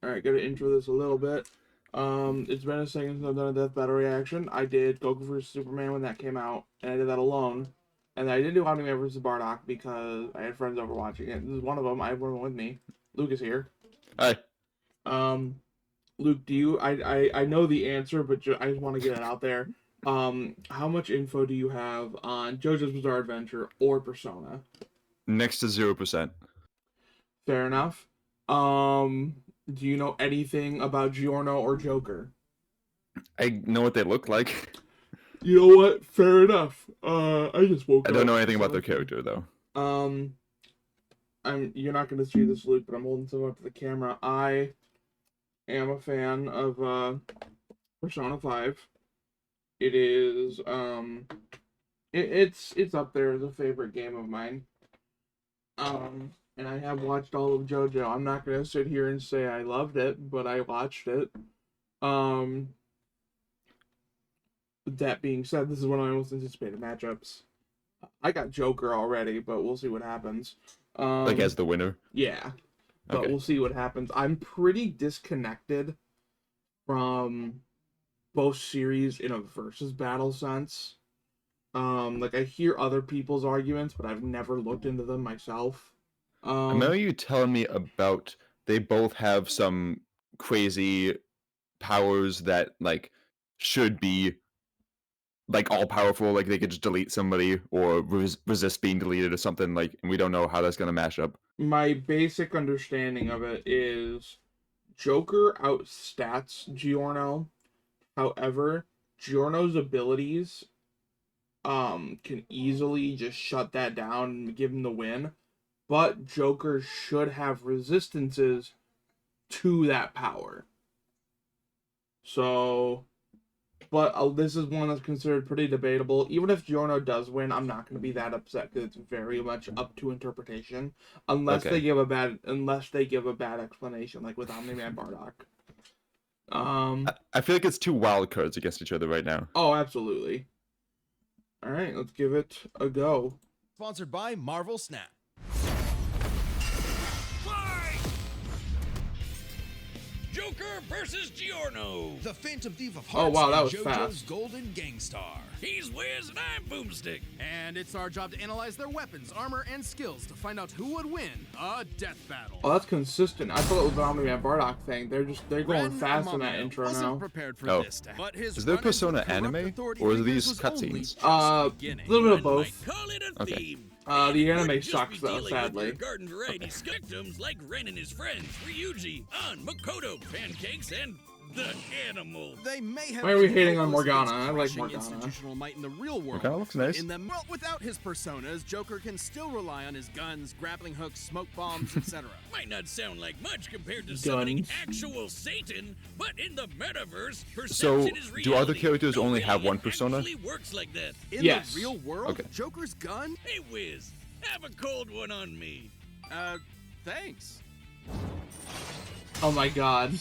Alright, gotta intro this a little bit. It's been a second since I've done a Death Battle reaction. I did Goku vs. Superman when that came out, and I did that alone. And I didn't do Omni-Man vs. Bardock because I had friends over watching it. This is one of them. I have one with me. Luke is here. Hi. Luke, I know the answer, but I just want to get it out there. How much info do you have on JoJo's Bizarre Adventure or Persona? Next to 0%. Fair enough. Do you know anything about Giorno or Joker? I know what they look like. You know what? Fair enough. I just woke up. I don't know anything about their character though. You're not gonna see this, Luke, but I'm holding something up to the camera. I am a fan of Persona 5. It is it's up there as a favorite game of mine. And I have watched all of JoJo. I'm not gonna sit here and say I loved it, but I watched it. That being said, this is one of my most anticipated matchups. I got Joker already, but we'll see what happens. Like as the winner? Yeah. But okay. We'll see what happens. I'm pretty disconnected from both series in a versus battle sense. Like I hear other people's arguments, but I've never looked into them myself. I remember you telling me about they both have some crazy powers that like should be like all powerful, like they could just delete somebody or resist being deleted or something, like, and we don't know how that's gonna mash up. My basic understanding of it is Joker outstats Giorno. However, Giorno's abilities can easily just shut that down and give him the win. But Joker should have resistances to that power. So, but this is one that's considered pretty debatable. Even if Giorno does win, I'm not going to be that upset because it's very much up to interpretation, unless they give a bad explanation, like with Omni-Man Bardock. I feel like it's two wild cards against each other right now. Oh, absolutely. All right, let's give it a go. Sponsored by Marvel Snap. Joker versus Giorno. The Phantom Thief of Oh Hearts. wow, that was Jojo's fast. Golden Gangstar. He's Wiz and I'm Boomstick. And it's our job to analyze their weapons, armor, and skills to find out who would win a death battle. Oh, that's consistent. I thought it was an Omni-Man Bardock thing. They're going Ren fast in that Amamio intro wasn't now. prepared for Oh. this, but his Is there run-ins with Persona corrupt anime, authority or are figures these was only cutscenes? just the A beginning. little bit of One both. might call it a Okay. theme. The And you anime wouldn't just sucks, be though, dealing sadly. with your garden variety victims like Ren and his friends, Ryuji, An, Makoto, Pancakes, and the animal. They may have Why are we been hating on hopeless Morgana? against I like crushing Morgana. institutional might in the real world. Morgana looks nice. In the well, without his personas, Joker can still rely on his guns, grappling hooks, smoke bombs, etc. Might not sound like much compared to summoning Guns. actual Satan, but in the metaverse, perception So, is reality. do other characters only Nobody have one persona? actually works like that. In Yes. the real world, Okay. Joker's gun? Hey, Wiz, have a cold one on me. Thanks. Oh my god.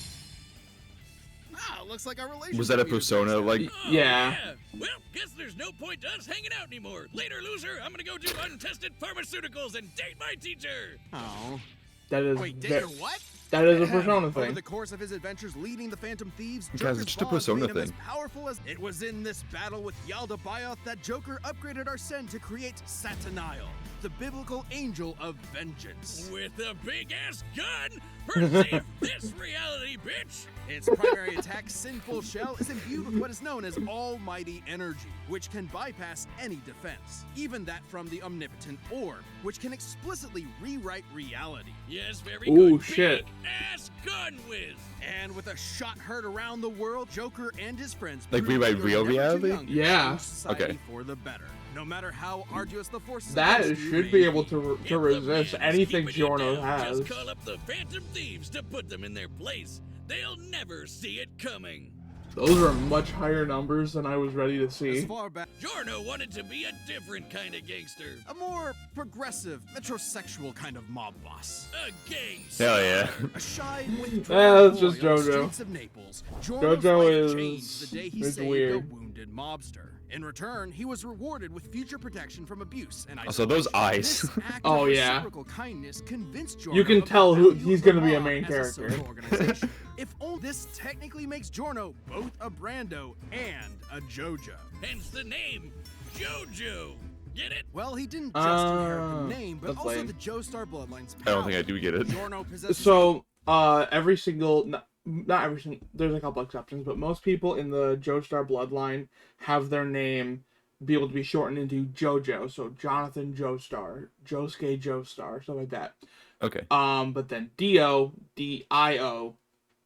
Ah, looks like our relationship. Was that a meter's persona? maxed out. Like, Oh, Yeah. Well, guess there's no point to us hanging out anymore. Later, loser. I'm gonna go do untested pharmaceuticals and date my teacher. Oh. That is Wait, ve- date or what? that is a Ahem. Persona Over thing. the course of his adventures leading the Phantom Thieves, Guys, Joker's it's just a bonds Persona made him as thing. powerful as it was in this battle with Yaldabaoth that Joker upgraded Arsene to create Sataniel, the biblical angel of vengeance. With a big-ass gun, perceive this reality, bitch. Its primary attack, Sinful Shell, is imbued with what is known as almighty energy, which can bypass any defense, even that from the omnipotent orb, which can explicitly rewrite reality. Yes, very Ooh, good. shit. Big-ass gun whiz. And with a shot heard around the world, Joker and his friends Like prove rewrite you're real never too reality? young to Yeah. change society Okay. for the better. No matter how arduous the forces That against you should may be able to If the resist man's anything keeping you Giorno down, has. Just call up the Phantom Thieves to put them in their place. They'll never see it coming. Those are much higher numbers than I was ready to As see. far back, Giorno wanted to be a different kind of gangster. a more progressive, metrosexual kind of mob boss. A gangster. hell yeah. A shy, withdrawn Yeah, that's boy just on the JoJo. streets of Naples, Giorno's JoJo life is- changed the day he is saved weird. a wounded mobster. In return, he was rewarded with future protection from abuse and Also, those isolation. eyes. This act Oh, of yeah. reciprocal kindness convinced Giorno You can of the tell value he's of the gonna be a mob main as a character. social organization. If only this technically makes Giorno both a Brando and a Jojo. Hence the name, Jojo. Get it? Well, he didn't just inherit Ah, the name, but that's also lame. the Joestar bloodline's power. I don't think I do get it. Giorno possesses So, every single, not every single, there's a couple exceptions, but most people in the Joestar bloodline have their name be able to be shortened into Jojo. So Jonathan Joestar, Josuke Joestar, stuff like that. Okay. But then Dio, D-I-O,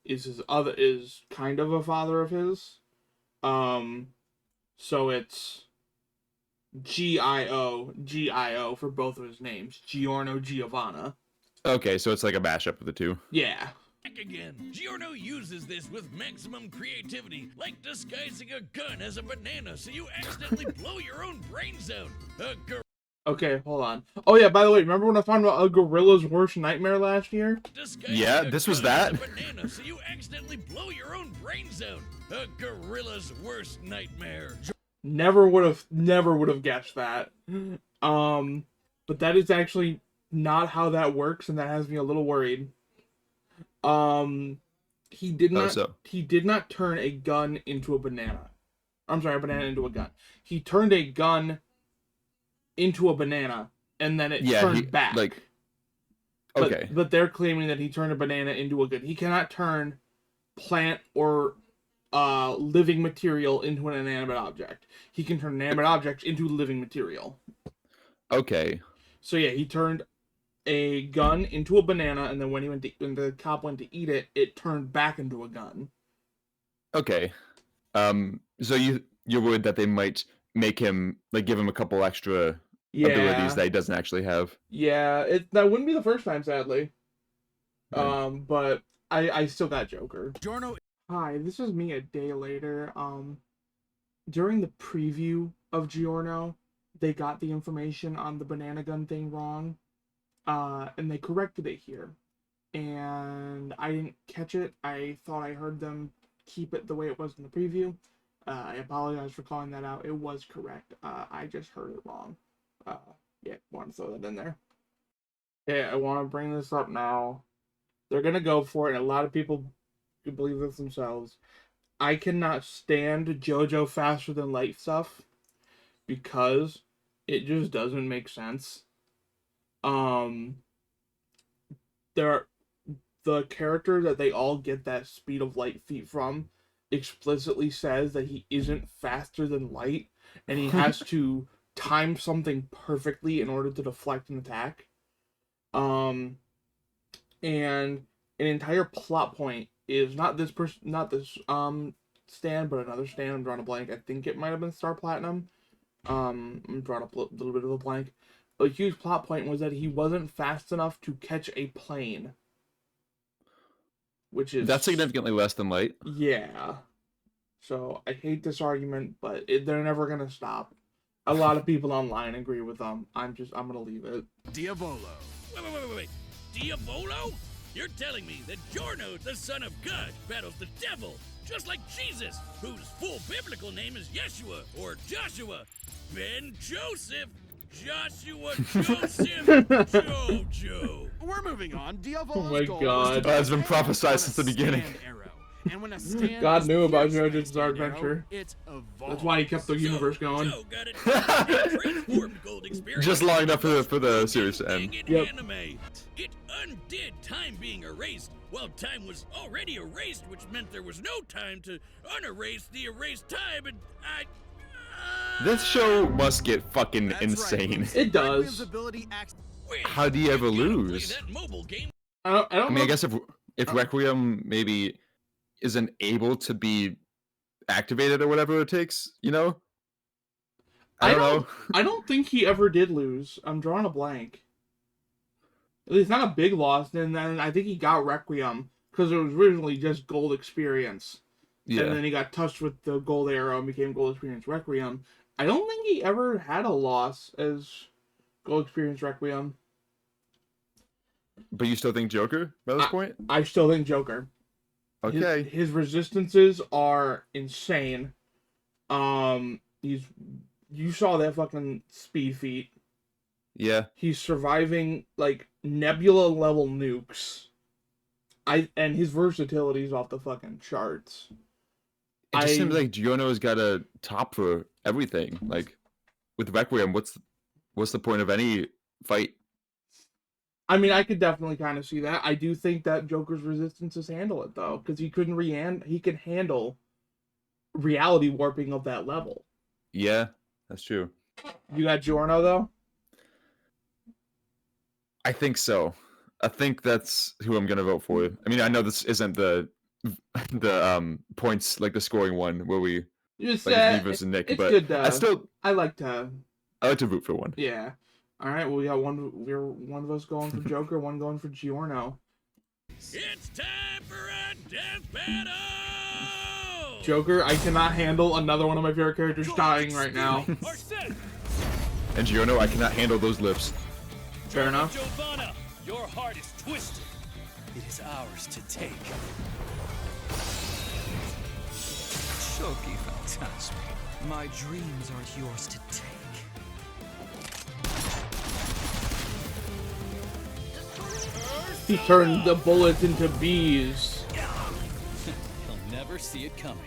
is kind of a father of his. So it's G-I-O for both of his names. Giorno Giovanna. Okay, so it's like a mashup of the two. Yeah. Back again. Giorno uses this with maximum creativity, like disguising a gun as a banana so you accidentally blow your own brains out. Okay, hold on. Oh yeah, by the way, remember when I found out a gorilla's worst nightmare last year? Disguising Yeah, a this was gun as that. a banana so you accidentally blow your own brains out. A gorilla's worst nightmare. Never would have guessed that. But that is actually not how that works, and that has me a little worried. He did not. so? He did not turn a gun into a banana. I'm sorry, a banana into a gun. He turned a gun into a banana, and then it turned back. Like, But, okay. but they're claiming that he turned a banana into a gun. He cannot turn plant or living material into an inanimate object. He can turn inanimate objects into living material. Okay. So yeah, he turned a gun into a banana, and then when the cop went to eat it, it turned back into a gun. Okay. So you're worried that they might make him, like, give him a couple extra abilities that he doesn't actually have. Yeah, that wouldn't be the first time, sadly. Right. But I still got Joker. Giorno. Hi, this is me a day later. During the preview of Giorno, they got the information on the banana gun thing wrong. And they corrected it here. And I didn't catch it. I thought I heard them keep it the way it was in the preview. I apologize for calling that out. It was correct. I just heard it wrong. Yeah, want to throw that in there. Okay, I want to bring this up now. They're going to go for it, and a lot of people believe this themselves. I cannot stand Jojo faster than light stuff because it just doesn't make sense. The character that they all get that speed of light feat from explicitly says that he isn't faster than light, and he has to time something perfectly in order to deflect an attack. And an entire plot point is not this stand, but another stand. I'm drawing a blank. I think it might have been Star Platinum. I'm drawing up a little bit of a blank. A huge plot point was that he wasn't fast enough to catch a plane. Which is... That's significantly less than light. Yeah. So, I hate this argument, but they're never going to stop. A lot of people online agree with them. I'm going to leave it. Diavolo. Wait. Diavolo? You're telling me that Giorno, the son of God, battles the devil, just like Jesus, whose full biblical name is Yeshua, or Joshua, Ben Joseph, Joshua Joseph, Jojo. We're moving on. Diavolo's Oh my goal God. was to That's been get prophesied on since a the beginning. stand arrow. And when a stand God is knew about pierced by a Jojo's stand adventure. arrow, it evolves. That's why he kept the universe going. Joe got it. Transformed gold experience. Just long enough for the series to end. Yep. Anime. It undid time being erased, while time was already erased, which meant there was no time to unerase the erased time, and This show must get fucking That's insane. Right. It does. Requiem's ability acts. How do you ever gotta play lose? that mobile game. I don't I mean, I know. guess if Requiem maybe isn't able to be activated or whatever it takes, you know? I don't know. I don't think he ever did lose. I'm drawing a blank. It's not a big loss. Then I think he got Requiem because it was originally just gold experience. Yeah. And then he got touched with the gold arrow and became gold experience Requiem. I don't think he ever had a loss as gold experience Requiem. But you still think Joker by this point? I still think Joker. Okay. His resistances are insane. You saw that fucking speed feat. Yeah. He's surviving like Nebula level nukes. And his versatility is off the fucking charts. It just seems like Giorno's got a top for everything. Like with Requiem, what's the point of any fight? I mean, I could definitely kind of see that. I do think that Joker's resistances handle it though, because he can handle reality warping of that level. Yeah, that's true. You got Giorno though? I think so. I think that's who I'm gonna vote for. I mean, I know this isn't the points like the scoring one where we Just like me versus Nick, it's but good. I like to root for one. Yeah. All right. Well, we got one. We're one of us going for Joker, one going for Giorno. It's time for a death battle! Joker, I cannot handle another one of my favorite characters dying right now. And Giorno, I cannot handle those lips. Fair enough. Giovanna, your heart is twisted. It is ours to take. Shoki Fantasmi, my dreams are yours to take. He turned the bullets into bees. He'll never see it coming.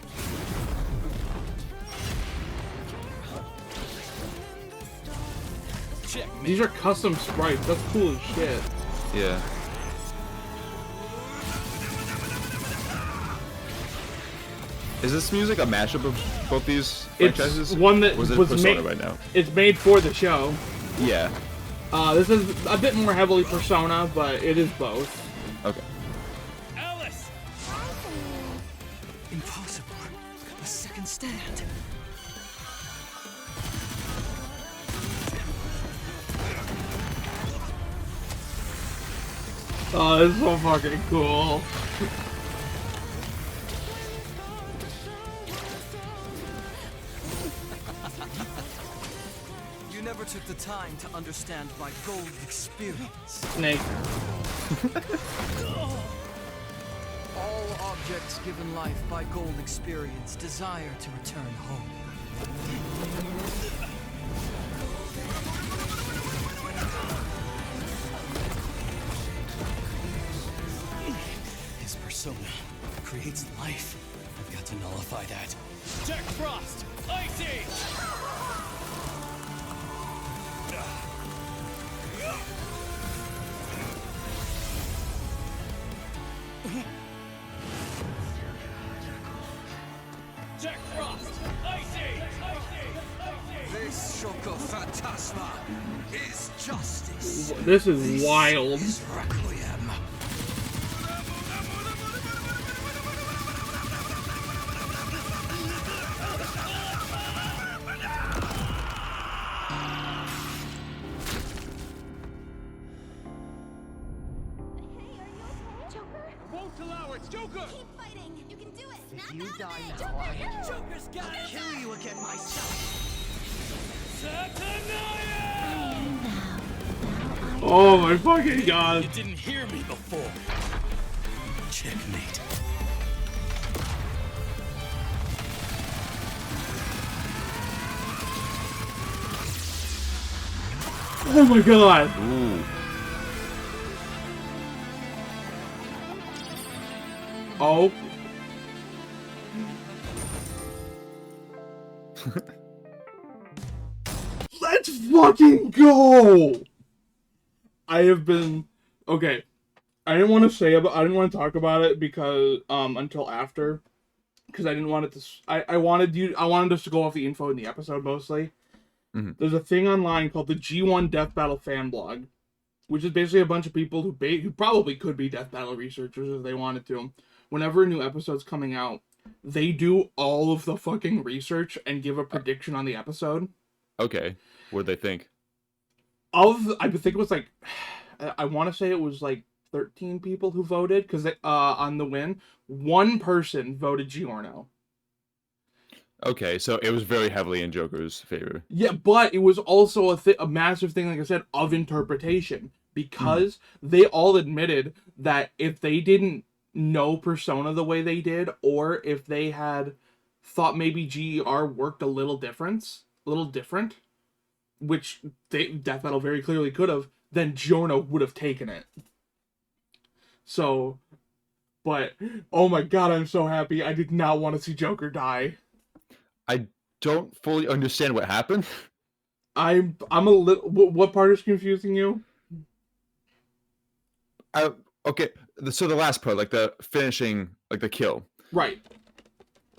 Checkmate. These are custom sprites. That's cool as shit. Yeah. Is this music a mashup of both these franchises? It's one that was it was Persona made right now? It's made for the show. Yeah. This is a bit more heavily Persona, but it is both. Okay. Alice! Impossible. A second stand. Oh, this is so fucking cool. You never took the time to understand my gold experience. Snake. All objects given life by gold experience desire to return home. His persona creates life. I've got to nullify that. Jack Frost! Ice Age! Jack Frost! Ice Age! Ice Age! Ice Age! This Shoko Phantasma is justice. This is wild. Is Requiem. Joker? Won't allow it, Joker! Keep fighting. You can do it. Snap You out of die it. now, Joker! I Joker's got it! kill you again myself. Satania! Oh my fucking god. You didn't hear me before. Checkmate. Oh my god. Ooh. Oh. Let's fucking go! I have been okay. I didn't want to talk about it because until after, because I didn't want it to. I wanted us to go off the info in the episode mostly. Mm-hmm. There's a thing online called the G1 Death Battle fan blog, which is basically a bunch of people who probably could be Death Battle researchers if they wanted to. Whenever a new episode's coming out, they do all of the fucking research and give a prediction on the episode. Okay. What do they think? I think it was like, I want to say it was like 13 people who voted because on the win, one person voted Giorno. Okay, so it was very heavily in Joker's favor. Yeah, but it was also a massive thing, like I said, of interpretation because they all admitted that if they didn't know Persona the way they did, or if they had thought maybe GER worked a little different, which Death Battle very clearly could have, then Giorno would have taken it. So, but oh my god, I'm so happy. I did not want to see Joker die. I don't fully understand what happened. I'm a little. What part is confusing you? Okay, so the last part, like the finishing, like the kill. Right.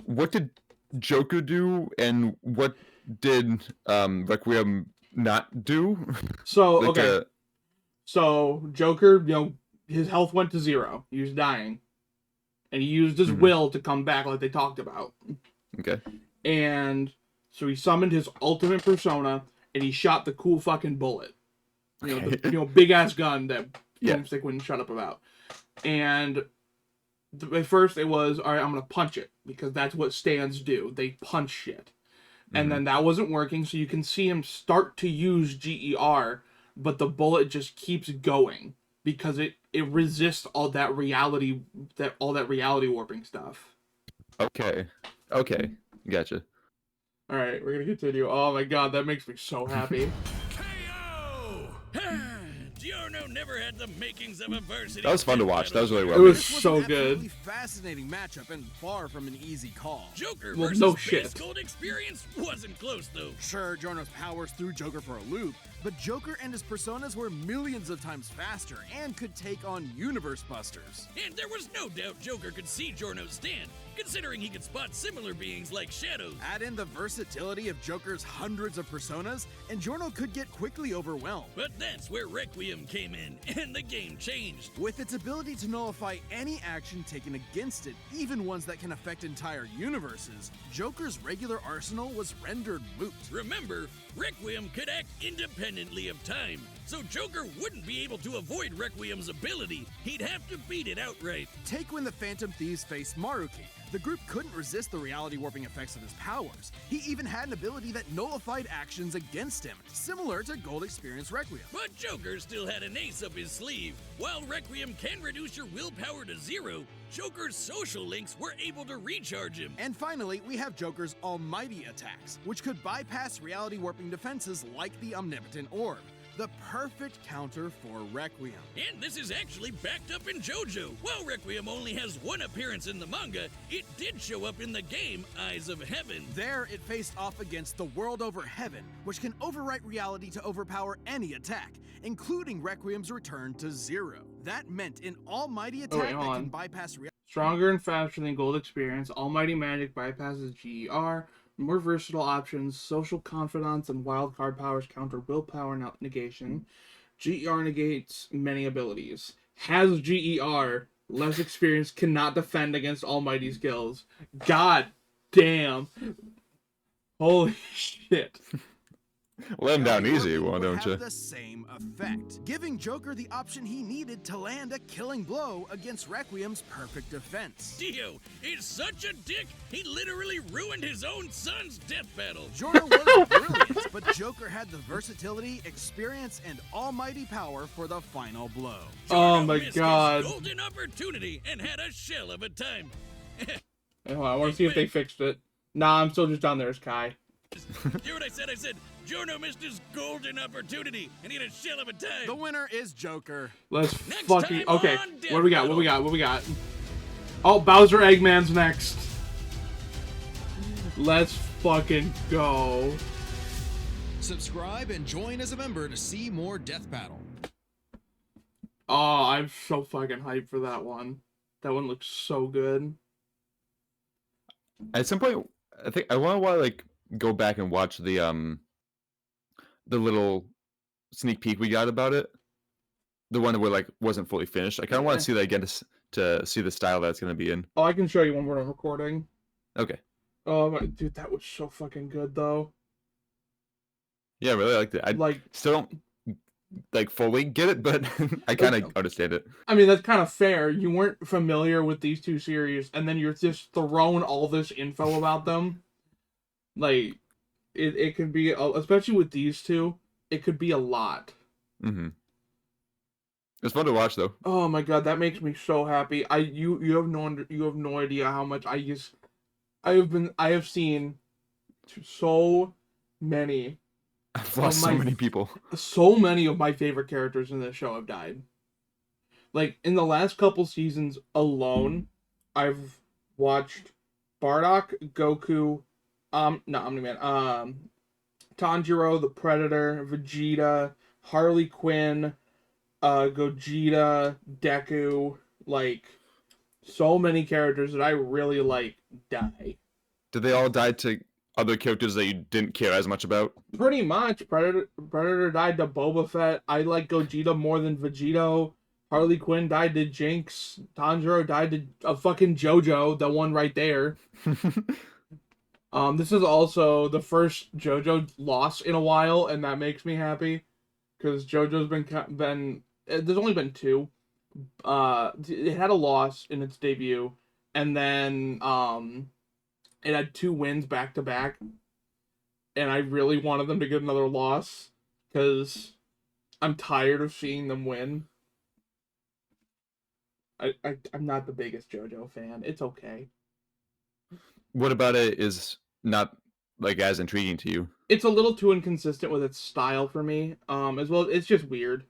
What did Joker do, and what did Requiem not do? So Like, okay. So Joker, his health went to 0. He was dying, and he used his will to come back, like they talked about. Okay. And so he summoned his ultimate persona, and he shot the cool fucking bullet. The big ass gun that Boomstick wouldn't shut up about. And at first it was, all right, I'm gonna punch it, because that's what stands do. They punch shit. And then that wasn't working, so you can see him start to use GER, but the bullet just keeps going because it resists all that reality warping stuff. Okay, gotcha. All right, we're gonna continue. Oh my god, that makes me so happy. KO! Giorno never had the makings of a varsity. That was fun to watch. That was really well. It was This was so an good. absolutely fascinating matchup and far from an easy call. Joker Well, versus no Base shit. Gold Experience wasn't close though. Sure, Giorno's powers threw Joker for a loop, but Joker and his personas were millions of times faster and could take on universe busters. And there was no doubt Joker could see Giorno's stand, considering he could spot similar beings like shadows. Add in the versatility of Joker's hundreds of personas, and Giorno could get quickly overwhelmed. But that's where Requiem came in, and the game changed. With its ability to nullify any action taken against it, even ones that can affect entire universes, Joker's regular arsenal was rendered moot. Remember, Requiem could act independently of time, so Joker wouldn't be able to avoid Requiem's ability. He'd have to beat it outright. Take when the Phantom Thieves faced Maruki. The group couldn't resist the reality warping effects of his powers. He even had an ability that nullified actions against him, similar to Gold Experience Requiem. But Joker still had an ace up his sleeve. While Requiem can reduce your willpower to 0, Joker's social links were able to recharge him. And finally, we have Joker's almighty attacks, which could bypass reality warping defenses like the Omnipotent Orb. The perfect counter for Requiem. And this is actually backed up in Jojo. While Requiem only has one appearance in the manga, it did show up in the game Eyes of Heaven. There, it faced off against the World Over Heaven, which can overwrite reality to overpower any attack, including Requiem's return to 0. That meant an almighty attack that can bypass reality. Stronger and faster than Gold Experience, Almighty Magic bypasses GER, more versatile options, social confidants and wildcard powers counter willpower negation. GER negates many abilities. Has GER, less experience, cannot defend against Almighty skills. God damn. Holy shit. Let him down easy, Working why would don't have you? the same effect, giving Joker the option he needed to land a killing blow against Requiem's perfect defense. Dio is such a dick, he literally ruined his own son's death battle. Giorno was brilliant, but Joker had the versatility, experience, and almighty power for the final blow. Oh Giorno my missed his god. golden opportunity and had a shell of a time. Hold on, I want to see if they fixed it. Nah, I'm still just down there as Kai. Hear what I said? I said Giorno missed his golden opportunity and he had a shell of a time. The winner is Joker. Let's Next fucking... time Okay, on Death what do we got? Battle. What we got? Oh, Bowser Eggman's next. Let's fucking go. Subscribe and join as a member to see more Death Battle. Oh, I'm so fucking hyped for that one. That one looks so good. At some point, I think I want to like go back and watch the little sneak peek we got about it. The one where like wasn't fully finished. I kind of want to see that again to see the style that's going to be in. Oh, I can show you one more recording. Okay. Oh, my, dude, that was so fucking good, though. Yeah, I really liked it. I Like, still don't like fully get it, but I kind of understand it. I mean, that's kind of fair. You weren't familiar with these two series, and then you're just thrown all this info about them. Like, it could be, especially with these two, it could be a lot. Mm-hmm. It's fun to watch, though. Oh my god, that makes me so happy. You have no idea how much I just I have seen so many I've of lost so my many people. so many of my favorite characters in this show have died. Like in the last couple seasons alone, I've watched Bardock, Goku, not Omni-Man, Tanjiro, the Predator, Vegeta, Harley Quinn, Gogeta, Deku, like so many characters that I really like die. Did they all die to other characters that you didn't care as much about? Pretty much, Predator died to Boba Fett. I like Gogeta more than Vegito. Harley Quinn died to Jinx. Tanjiro died to a fucking Jojo, the one right there. This is also the first Jojo loss in a while, and that makes me happy because Jojo's been there's only been two. It had a loss in its debut, and then it had two wins back to back, and I really wanted them to get another loss because I'm tired of seeing them win. I'm not the biggest JoJo fan. It's okay. What about it is not like as intriguing to you? It's a little too inconsistent with its style for me. As well, it's just weird.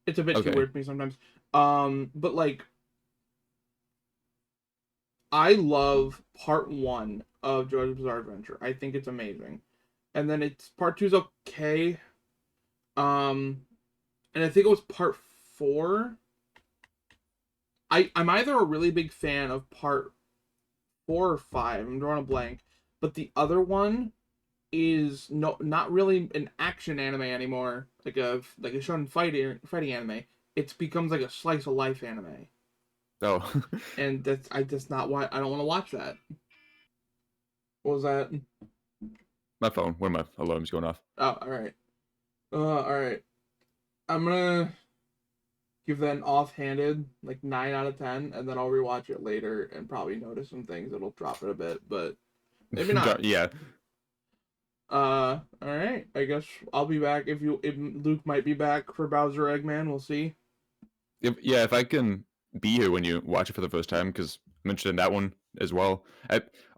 It's a bit too Okay. weird for me sometimes. But like, I love part one of JoJo's Bizarre Adventure. I think it's amazing, and then it's part two's okay. And I think it was part four. I'm either a really big fan of part 4 or 5. I'm drawing a blank, but the other one is not really an action anime anymore, like a shonen fighting anime. It becomes like a slice of life anime, Oh, and that's not why I don't want to watch that. What was that? my phone. One of my alarms going off. Oh, all right. I'm gonna give that an offhanded like 9 out of 10, and then I'll rewatch it later and probably notice some things that'll drop it a bit, but maybe not. Yeah. All right. I guess I'll be back if Luke might be back for Bowser Eggman. We'll see. If I can be here when you watch it for the first time, because I'm interested in that one as well.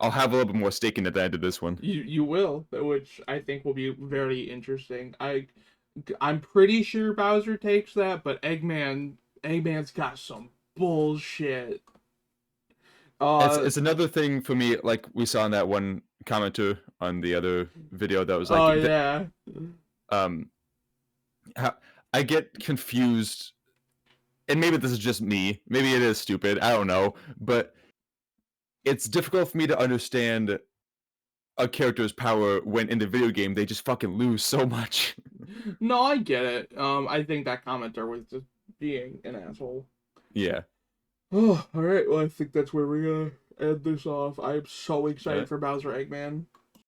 I'll have a little bit more stake in it than I did this one. You will, which I think will be very interesting. I'm pretty sure Bowser takes that, but Eggman's got some bullshit. It's another thing for me, like we saw in that one commenter on the other video that was like, oh yeah. I get confused, and maybe this is just me. Maybe it is stupid. I don't know, but it's difficult for me to understand a character's power when in the video game they just fucking lose so much. No, I get it. I think that commenter was just being an asshole. Yeah. Oh, all right. Well, I think that's where we're gonna end this off. I'm so excited Yeah. for Bowser Eggman.